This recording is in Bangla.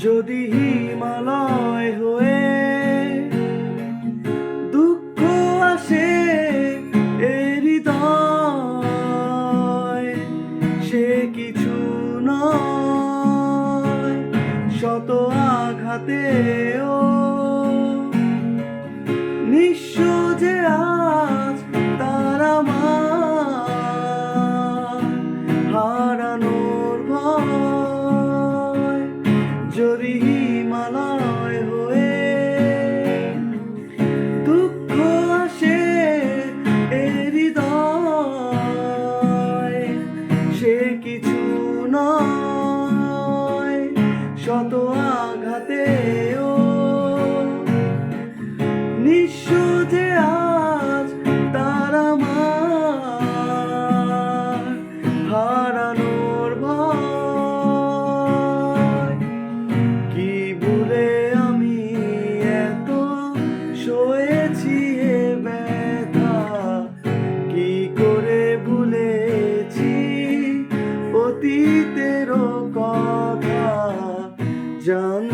যদি হিমালয় হয়ে দুঃখ আসে এ হৃদয়, সে কিছু নয় শত আঘাতেও নিঃস্ব যে আজ তার আমার হারানোর ভয়। যদি হিমালয় হয়ে দুঃখ আসে এ হৃদয়, সে কিছু নয় শত আঘাতেও নিঃস্ব যে আজ তার আমার হারানোর ভয়। কি ভুলে আমি এত সয়েছি এ ব্যথা, কি করে ভুলেছি অতীতেরও কথা। জান